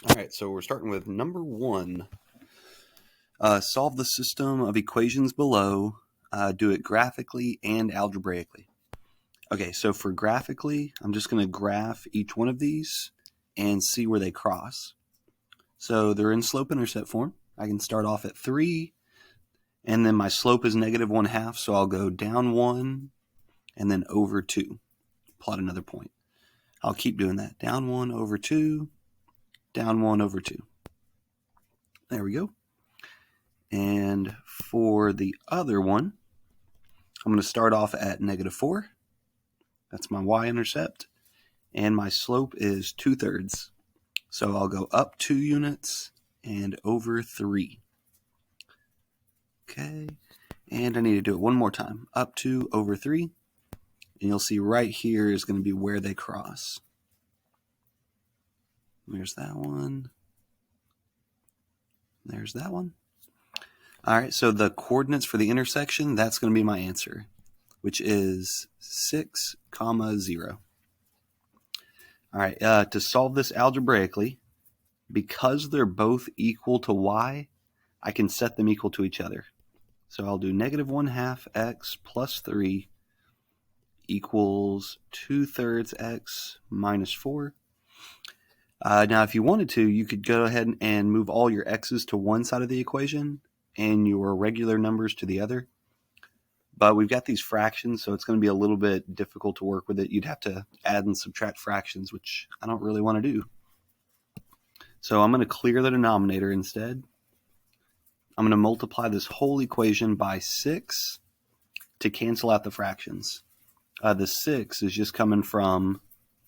All right, so we're starting with number 1. Solve the system of equations below. Do it graphically and algebraically. Okay, so for graphically, I'm just going to graph each one of these and see where they cross. So they're in slope-intercept form. I can start off at 3, and then my slope is -1/2, so I'll go down 1 and then over 2. Plot another point. I'll keep doing that. Down 1 over 2, down 1 over 2. There we go. And for the other one, I'm going to start off at -4. That's my y-intercept. And my slope is 2/3. So I'll go up 2 units and over 3. Okay. And I need to do it one more time. Up 2 over 3. And you'll see right here is going to be where they cross. There's that one. There's that one. All right, so the coordinates for the intersection, that's going to be my answer, which is 6, 0. All right, to solve this algebraically, because they're both equal to y, I can set them equal to each other. So I'll do -1/2 x plus 3 equals 2/3 x minus 4. Now, if you wanted to, you could go ahead and move all your x's to one side of the equation and your regular numbers to the other. But we've got these fractions, so it's going to be a little bit difficult to work with it. You'd have to add and subtract fractions, which I don't really want to do. So I'm going to clear the denominator instead. I'm going to multiply this whole equation by 6 to cancel out the fractions. The 6 is just coming from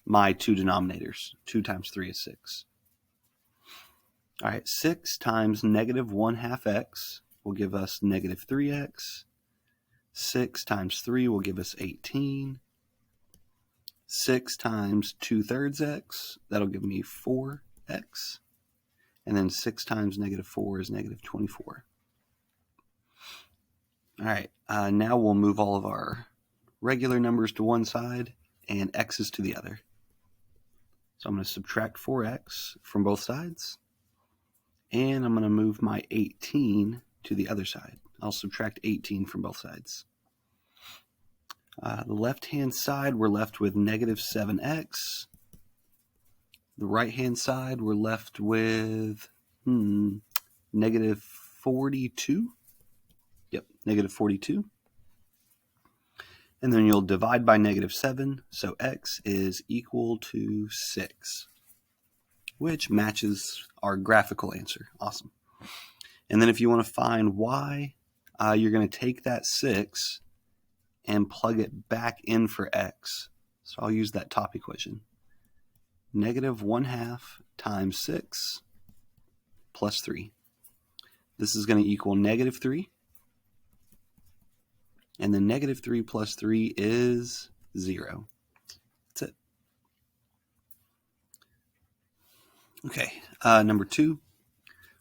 my two denominators. 2 times 3 is 6. All right, 6 times -1/2 x will give us -3x. 6 times 3 will give us 18. 6 times 2/3 x, that'll give me 4x. And then 6 times -4 is -24. All right, now we'll move all of our regular numbers to one side and x's to the other. So I'm going to subtract 4x from both sides. And I'm going to move my 18 to the other side. I'll subtract 18 from both sides. The left-hand side, we're left with -7x. The right-hand side, we're left with -42. Yep, -42. And then you'll divide by -7, so x is equal to 6, which matches our graphical answer. Awesome. And then if you want to find y, you're going to take that 6 and plug it back in for x. So I'll use that top equation. -1/2 times 6 plus 3. This is going to equal -3. And then -3 plus 3 is 0. That's it. Okay, number 2.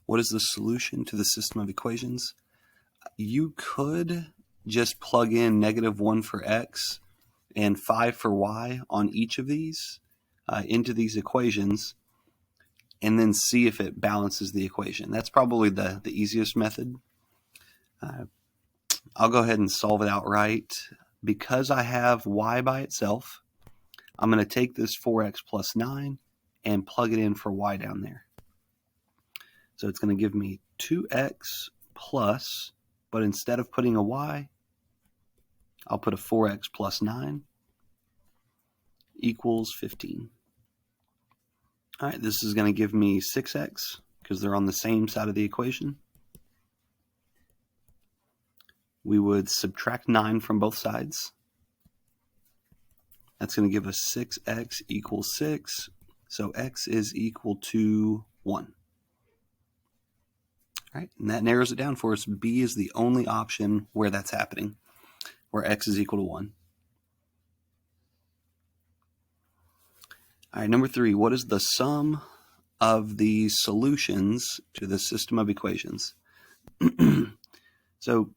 What is the solution to the system of equations? You could just plug in -1 for x and 5 for y on each of these into these equations and then see if it balances the equation. That's probably the easiest method. I'll go ahead and solve it outright. Because I have y by itself, I'm going to take this 4x plus 9 and plug it in for y down there. So it's going to give me 2x plus, but instead of putting a y, I'll put a 4x plus 9 equals 15. All right, this is going to give me 6x because they're on the same side of the equation. We would subtract 9 from both sides. That's going to give us 6x equals 6. So x is equal to 1. All right, and that narrows it down for us. B is the only option where that's happening, where x is equal to 1. All right, number 3, what is the sum of the solutions to the system of equations? So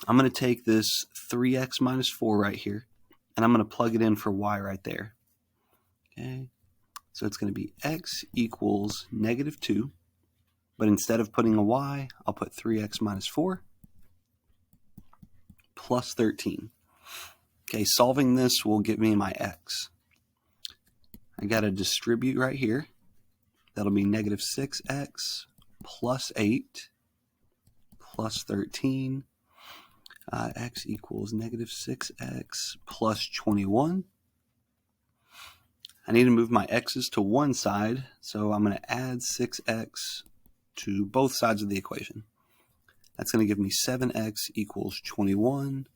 I'm going to take this 3x minus 4 right here, and I'm going to plug it in for y right there. Okay, So it's going to be x equals negative 2, but instead of putting a y, I'll put 3x minus 4 plus 13. Okay, solving this will give me my x. I got to distribute right here. That'll be negative 6x plus 8 plus 13. X equals negative 6x plus 21. I need to move my x's to one side, so I'm going to add 6x to both sides of the equation. That's going to give me 7x equals 21.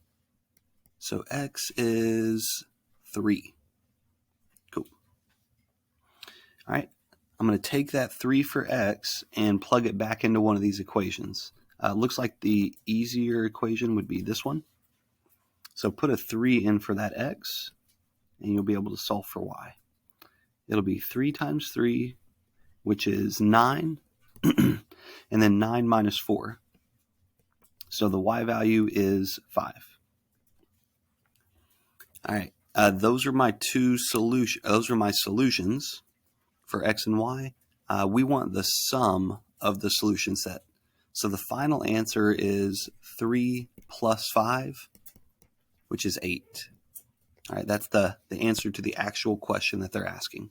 So x is 3. Cool. All right. I'm going to take that 3 for x and plug it back into one of these equations. Looks like the easier equation would be this one. So put a 3 in for that x, and you'll be able to solve for y. It'll be 3 times 3, which is 9, and then 9 minus 4. So the y value is 5. All right, those are my solutions for x and y. We want the sum of the solution set. So the final answer is 3 plus 5, which is 8. All right, that's the answer to the actual question that they're asking.